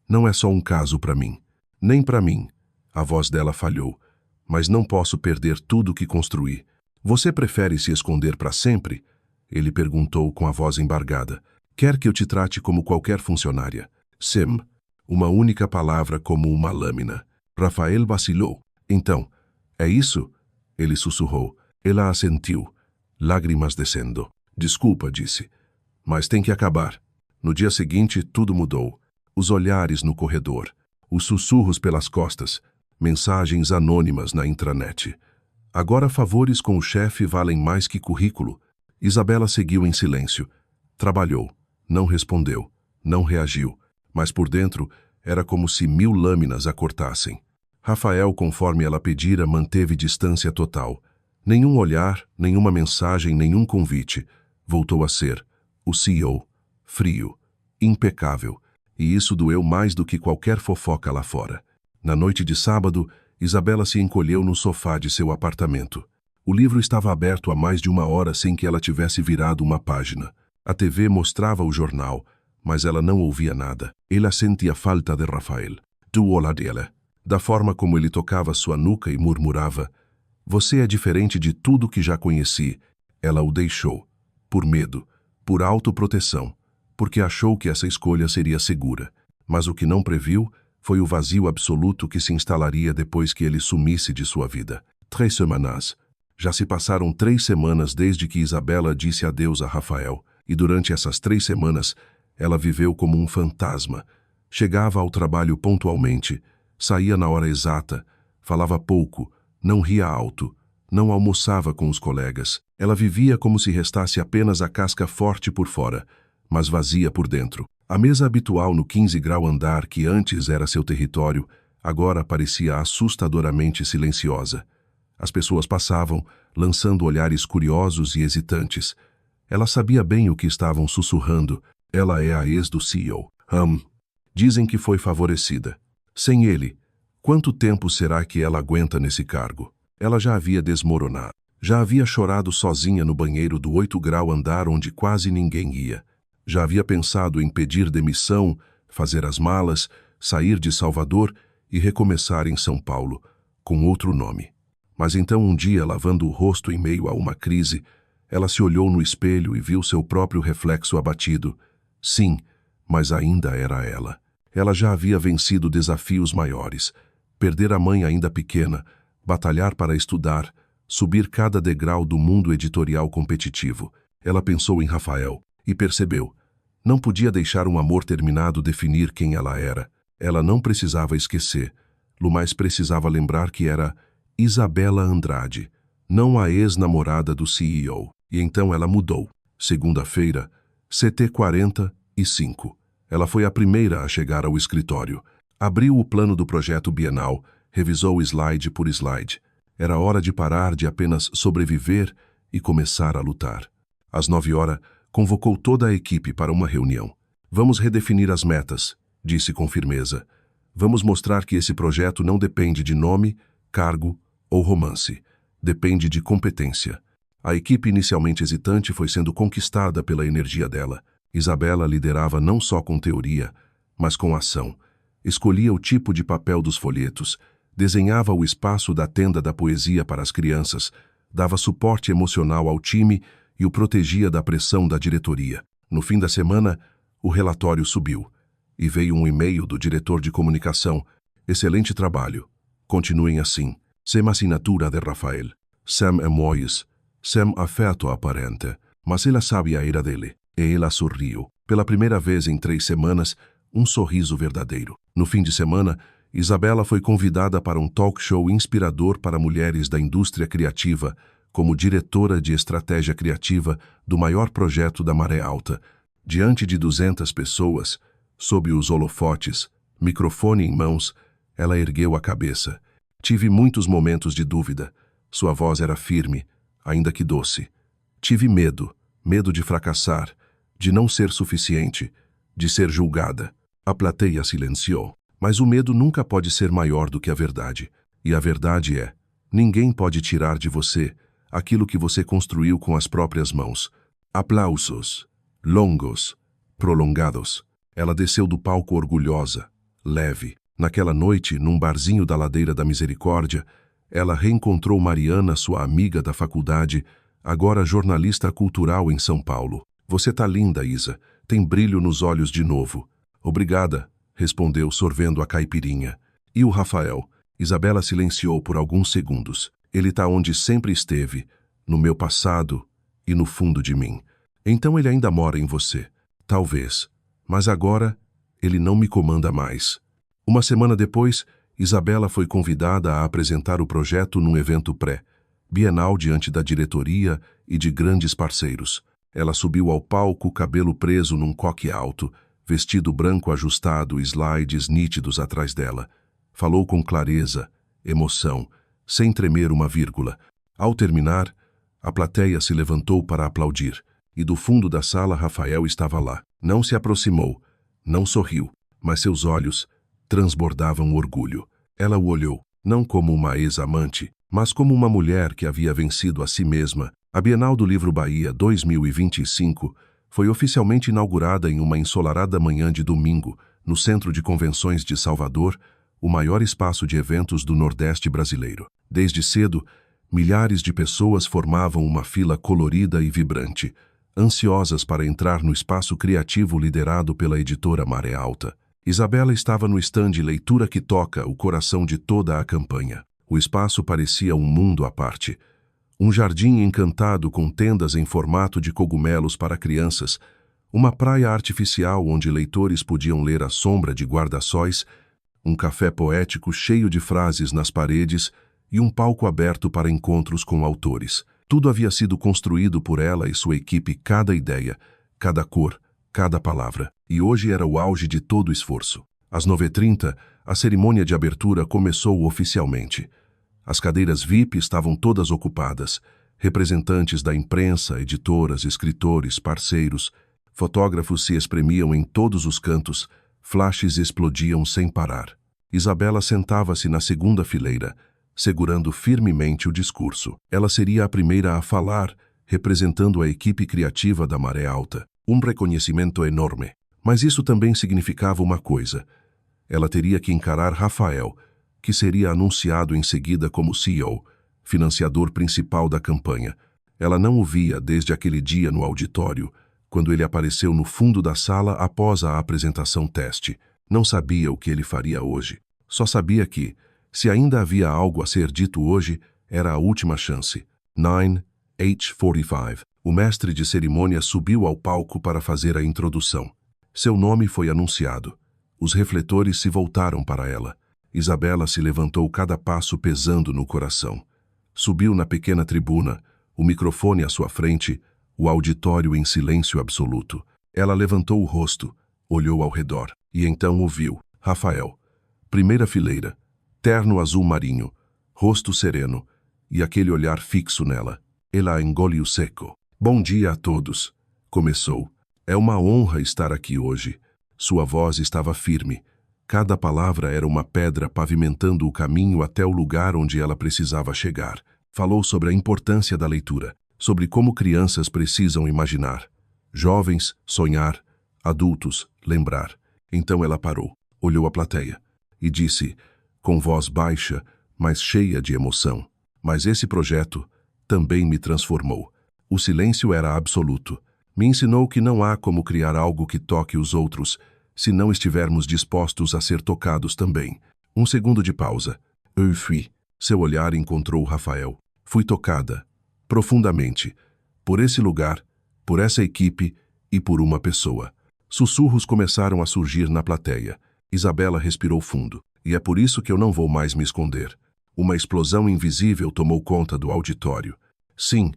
Não é só um caso para mim. Nem para mim. A voz dela falhou. Mas não posso perder tudo que construí. Você prefere se esconder para sempre? Ele perguntou com a voz embargada. Quer que eu te trate como qualquer funcionária? Sim. Uma única palavra como uma lâmina. Rafael vacilou. Então, é isso? Ele sussurrou. Ela assentiu, lágrimas descendo. Desculpa, disse. Mas tem que acabar. No dia seguinte, tudo mudou. Os olhares no corredor, os sussurros pelas costas, mensagens anônimas na intranet. Agora favores com o chefe valem mais que currículo. Isabela seguiu em silêncio. Trabalhou. Não respondeu. Não reagiu. Mas por dentro, era como se 1000 lâminas a cortassem. Rafael, conforme ela pedira, manteve distância total. Nenhum olhar, nenhuma mensagem, nenhum convite. Voltou a ser o CEO, frio, impecável, e isso doeu mais do que qualquer fofoca lá fora. Na noite de sábado, Isabela se encolheu no sofá de seu apartamento. O livro estava aberto há mais de 1 hora sem que ela tivesse virado uma página. A TV mostrava o jornal, mas ela não ouvia nada. Ela sentia falta de Rafael, do olhar dela, da forma como ele tocava sua nuca e murmurava: "Você é diferente de tudo que já conheci." Ela o deixou, por medo, por autoproteção, porque achou que essa escolha seria segura. Mas o que não previu foi o vazio absoluto que se instalaria depois que ele sumisse de sua vida. 3 semanas. Já se passaram 3 semanas desde que Isabela disse adeus a Rafael, e durante essas 3 semanas, ela viveu como um fantasma. Chegava ao trabalho pontualmente, saía na hora exata, falava pouco, não ria alto, não almoçava com os colegas. Ela vivia como se restasse apenas a casca forte por fora, mas vazia por dentro. A mesa habitual no 15º andar, que antes era seu território, agora parecia assustadoramente silenciosa. As pessoas passavam, lançando olhares curiosos e hesitantes. Ela sabia bem o que estavam sussurrando. Ela é a ex do CEO. Dizem que foi favorecida. Sem ele, quanto tempo será que ela aguenta nesse cargo? Ela já havia desmoronado. Já havia chorado sozinha no banheiro do 8º andar onde quase ninguém ia. Já havia pensado em pedir demissão, fazer as malas, sair de Salvador e recomeçar em São Paulo, com outro nome. Mas então um dia, lavando o rosto em meio a uma crise, ela se olhou no espelho e viu seu próprio reflexo abatido. Sim, mas ainda era ela. Ela já havia vencido desafios maiores, perder a mãe ainda pequena, batalhar para estudar, subir cada degrau do mundo editorial competitivo. Ela pensou em Rafael e percebeu. Não podia deixar um amor terminado definir quem ela era. Ela não precisava esquecer. Mas precisava lembrar que era Isabela Andrade, não a ex-namorada do CEO. E então ela mudou. Segunda-feira, CT 45. Ela foi a primeira a chegar ao escritório. Abriu o plano do projeto bienal, revisou slide por slide. Era hora de parar de apenas sobreviver e começar a lutar. Às 9 horas, convocou toda a equipe para uma reunião. Vamos redefinir as metas, disse com firmeza. Vamos mostrar que esse projeto não depende de nome, cargo ou romance. Depende de competência. A equipe inicialmente hesitante foi sendo conquistada pela energia dela. Isabela liderava não só com teoria, mas com ação. Escolhia o tipo de papel dos folhetos, desenhava o espaço da tenda da poesia para as crianças, dava suporte emocional ao time e o protegia da pressão da diretoria. No fim da semana, o relatório subiu. E veio um e-mail do diretor de comunicação. Excelente trabalho. Continuem assim. Sem assinatura de Rafael. Sem emojis. Sem afeto aparente. Mas ela sabia a ira dele. E ela sorriu. Pela primeira vez em 3 semanas, um sorriso verdadeiro. No fim de semana, Isabela foi convidada para um talk show inspirador para mulheres da indústria criativa, como diretora de estratégia criativa do maior projeto da Maré Alta. Diante de 200 pessoas, sob os holofotes, microfone em mãos, ela ergueu a cabeça. Tive muitos momentos de dúvida. Sua voz era firme, ainda que doce. Tive medo de fracassar, de não ser suficiente, de ser julgada. A plateia silenciou. Mas o medo nunca pode ser maior do que a verdade. E a verdade é, ninguém pode tirar de você aquilo que você construiu com as próprias mãos. Aplausos, longos, prolongados. Ela desceu do palco orgulhosa, leve. Naquela noite, num barzinho da Ladeira da Misericórdia, ela reencontrou Mariana, sua amiga da faculdade, agora jornalista cultural em São Paulo. Você tá linda, Isa. Tem brilho nos olhos de novo. Obrigada, respondeu sorvendo a caipirinha. E o Rafael? Isabela silenciou por alguns segundos. Ele tá onde sempre esteve, no meu passado e no fundo de mim. Então ele ainda mora em você. Talvez. Mas agora, ele não me comanda mais. Uma semana depois, Isabela foi convidada a apresentar o projeto num evento pré-bienal diante da diretoria e de grandes parceiros. Ela subiu ao palco, cabelo preso num coque alto, vestido branco ajustado, slides nítidos atrás dela. Falou com clareza, emoção, sem tremer uma vírgula. Ao terminar, a plateia se levantou para aplaudir, e do fundo da sala Rafael estava lá. Não se aproximou, Não sorriu, mas seus olhos transbordavam orgulho. Ela o olhou, não como uma ex-amante, mas como uma mulher que havia vencido a si mesma. A Bienal do Livro Bahia 2025 foi oficialmente inaugurada em uma ensolarada manhã de domingo, no Centro de Convenções de Salvador, o maior espaço de eventos do Nordeste brasileiro. Desde cedo, milhares de pessoas formavam uma fila colorida e vibrante, ansiosas para entrar no espaço criativo liderado pela editora Maré Alta. Isabela estava no estande Leitura que Toca, o coração de toda a campanha. O espaço parecia um mundo à parte. Um jardim encantado com tendas em formato de cogumelos para crianças, uma praia artificial onde leitores podiam ler à sombra de guarda-sóis, um café poético cheio de frases nas paredes e um palco aberto para encontros com autores. Tudo havia sido construído por ela e sua equipe, cada ideia, cada cor, cada palavra. E hoje era o auge de todo o esforço. Às 9h30, a cerimônia de abertura começou oficialmente. As cadeiras VIP estavam todas ocupadas. Representantes da imprensa, editoras, escritores, parceiros, fotógrafos se espremiam em todos os cantos, flashes explodiam sem parar. Isabela sentava-se na segunda fileira, segurando firmemente o discurso. Ela seria a primeira a falar, representando a equipe criativa da Maré Alta. Um reconhecimento enorme. Mas isso também significava uma coisa. Ela teria que encarar Rafael, que seria anunciado em seguida como CEO, financiador principal da campanha. Ela não o via desde aquele dia no auditório, quando ele apareceu no fundo da sala após a apresentação teste. Não sabia o que ele faria hoje. Só sabia que, se ainda havia algo a ser dito hoje, era a última chance. 9h45. O mestre de cerimônia subiu ao palco para fazer a introdução. Seu nome foi anunciado. Os refletores se voltaram para ela. Isabela se levantou, cada passo pesando no coração. Subiu na pequena tribuna, o microfone à sua frente, o auditório em silêncio absoluto. Ela levantou o rosto, olhou ao redor, e então ouviu. Rafael. Primeira fileira. Terno azul marinho, rosto sereno, e aquele olhar fixo nela. Ela engoliu seco. Bom dia a todos. Começou. É uma honra estar aqui hoje. Sua voz estava firme. Cada palavra era uma pedra pavimentando o caminho até o lugar onde ela precisava chegar. Falou sobre a importância da leitura, sobre como crianças precisam imaginar, jovens, sonhar, adultos, lembrar. Então ela parou, olhou a plateia e disse, com voz baixa, mas cheia de emoção: mas esse projeto também me transformou. O silêncio era absoluto. Me ensinou que não há como criar algo que toque os outros, se não estivermos dispostos a ser tocados também. Um segundo de pausa. Eu fui. Seu olhar encontrou Rafael. Fui tocada, profundamente, por esse lugar, por essa equipe e por uma pessoa. Sussurros começaram a surgir na plateia. Isabela respirou fundo. E é por isso que eu não vou mais me esconder. Uma explosão invisível tomou conta do auditório. Sim,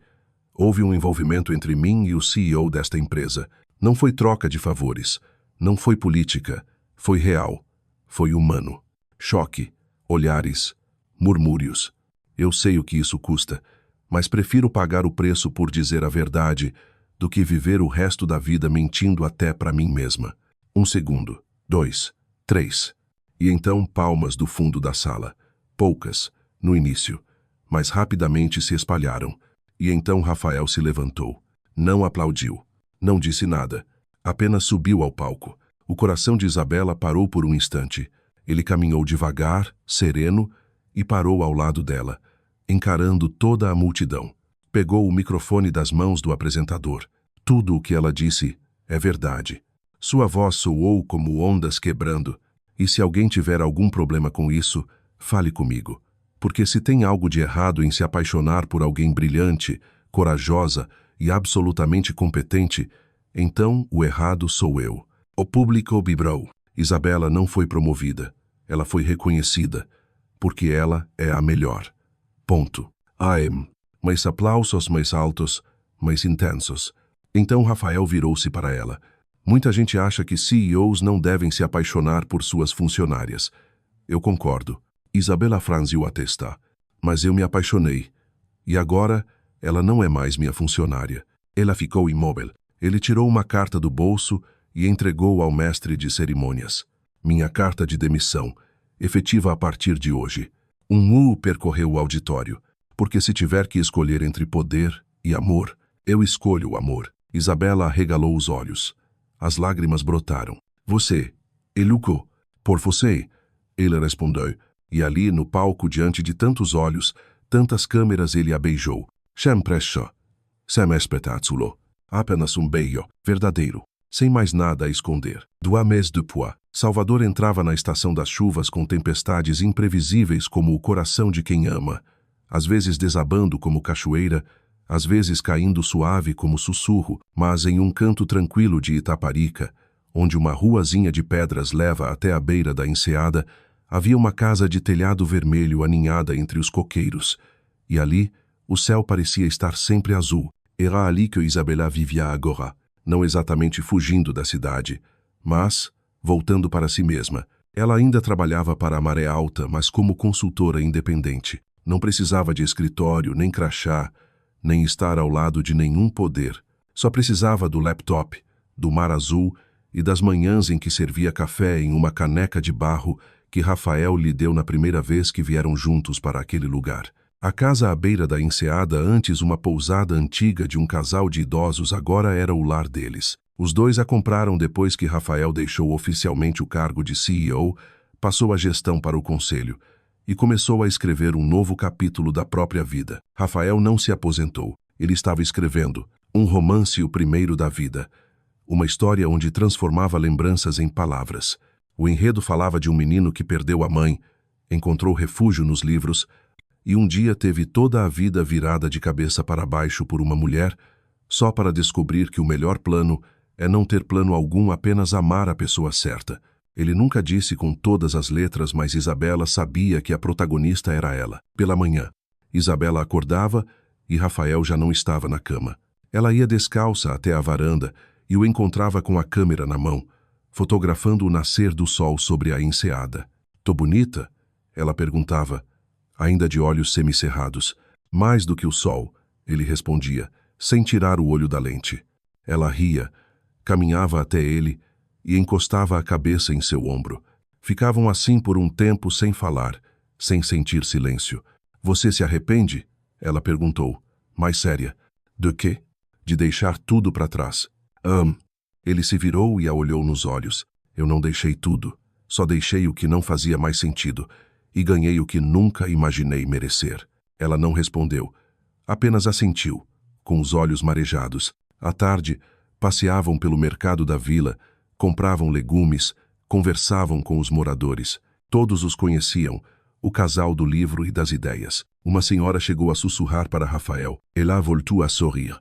houve um envolvimento entre mim e o CEO desta empresa. Não foi troca de favores. Não foi política. Foi real. Foi humano. Choque. Olhares. Murmúrios. Eu sei o que isso custa, mas prefiro pagar o preço por dizer a verdade do que viver o resto da vida mentindo até para mim mesma. 1 segundo. 2. 3. E então palmas do fundo da sala. Poucas, no início, mas rapidamente se espalharam. E então Rafael se levantou. Não aplaudiu. Não disse nada. Apenas subiu ao palco. O coração de Isabela parou por um instante. Ele caminhou devagar, sereno, e parou ao lado dela, encarando toda a multidão. Pegou o microfone das mãos do apresentador. Tudo o que ela disse é verdade. Sua voz soou como ondas quebrando. E se alguém tiver algum problema com isso, fale comigo. Porque se tem algo de errado em se apaixonar por alguém brilhante, corajosa e absolutamente competente, então o errado sou eu. O público vibrou. Isabela não foi promovida. Ela foi reconhecida. Porque ela é a melhor. Ponto. Mais aplausos mais altos, mais intensos. Então Rafael virou-se para ela. Muita gente acha que CEOs não devem se apaixonar por suas funcionárias. Eu concordo. Isabela franziu a testa. Mas eu me apaixonei. E agora, ela não é mais minha funcionária. Ela ficou imóvel. Ele tirou uma carta do bolso e entregou ao mestre de cerimônias. Minha carta de demissão, efetiva a partir de hoje. Um percorreu o auditório, porque se tiver que escolher entre poder e amor, eu escolho o amor. Isabela arregalou os olhos. As lágrimas brotaram. Você, Eluco, por você, ele respondeu, e ali no palco diante de tantos olhos, tantas câmeras ele a beijou. Sempre sem espetáculo, apenas beijo, verdadeiro, sem mais nada a esconder. 2 meses depois, Salvador entrava na estação das chuvas com tempestades imprevisíveis como o coração de quem ama, às vezes desabando como cachoeira, às vezes caindo suave como sussurro, mas em um canto tranquilo de Itaparica, onde uma ruazinha de pedras leva até a beira da enseada, havia uma casa de telhado vermelho aninhada entre os coqueiros, e ali o céu parecia estar sempre azul. Era ali que Isabela vivia agora, não exatamente fugindo da cidade, mas voltando para si mesma. Ela ainda trabalhava para a Maré Alta, mas como consultora independente. Não precisava de escritório, nem crachá, nem estar ao lado de nenhum poder. Só precisava do laptop, do mar azul e das manhãs em que servia café em uma caneca de barro que Rafael lhe deu na primeira vez que vieram juntos para aquele lugar. A casa à beira da enseada, antes uma pousada antiga de um casal de idosos, agora era o lar deles. Os dois a compraram depois que Rafael deixou oficialmente o cargo de CEO, passou a gestão para o conselho e começou a escrever um novo capítulo da própria vida. Rafael não se aposentou. Ele estava escrevendo um romance, o primeiro da vida. Uma história onde transformava lembranças em palavras. O enredo falava de um menino que perdeu a mãe, encontrou refúgio nos livros e um dia teve toda a vida virada de cabeça para baixo por uma mulher, só para descobrir que o melhor plano é não ter plano algum, apenas amar a pessoa certa. Ele nunca disse com todas as letras, mas Isabela sabia que a protagonista era ela. Pela manhã, Isabela acordava e Rafael já não estava na cama. Ela ia descalça até a varanda e o encontrava com a câmera na mão, fotografando o nascer do sol sobre a enseada. "Tô bonita?" ela perguntava, ainda de olhos semicerrados. "Mais do que o sol", ele respondia, sem tirar o olho da lente. Ela ria, caminhava até ele e encostava a cabeça em seu ombro. Ficavam assim por um tempo sem falar, sem sentir silêncio. "Você se arrepende?" ela perguntou, mais séria. "De quê?" "De deixar tudo para trás." Ele se virou e a olhou nos olhos. "Eu não deixei tudo. Só deixei o que não fazia mais sentido. E ganhei o que nunca imaginei merecer." Ela não respondeu. Apenas assentiu, com os olhos marejados. À tarde, passeavam pelo mercado da vila, compravam legumes, conversavam com os moradores. Todos os conheciam, o casal do livro e das ideias. Uma senhora chegou a sussurrar para Rafael. Ela voltou a sorrir.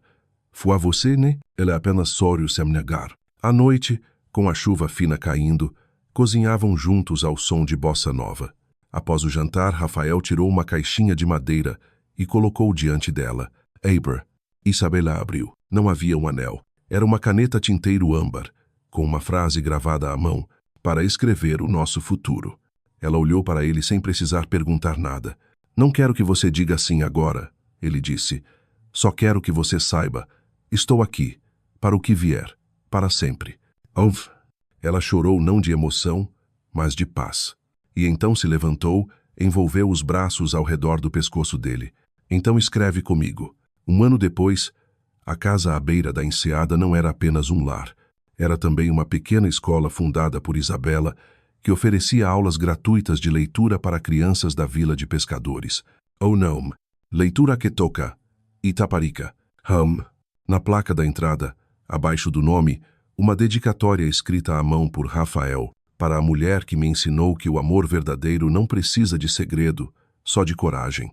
"Foi você, né?" Ela apenas sorriu sem negar. À noite, com a chuva fina caindo, cozinhavam juntos ao som de bossa nova. Após o jantar, Rafael tirou uma caixinha de madeira e colocou diante dela. "Aber." Isabela abriu. Não havia um anel. Era uma caneta tinteiro âmbar, com uma frase gravada à mão, para escrever o nosso futuro. Ela olhou para ele sem precisar perguntar nada. "Não quero que você diga assim agora", ele disse. "Só quero que você saiba. Estou aqui, para o que vier, para sempre." Ela chorou não de emoção, mas de paz. E então se levantou, envolveu os braços ao redor do pescoço dele. "Então escreve comigo." 1 ano depois, a casa à beira da enseada não era apenas um lar. Era também uma pequena escola fundada por Isabela, que oferecia aulas gratuitas de leitura para crianças da vila de pescadores. "Oh não, leitura que toca, Itaparica." Na placa da entrada, abaixo do nome, uma dedicatória escrita à mão por Rafael, para a mulher que me ensinou que o amor verdadeiro não precisa de segredo, só de coragem.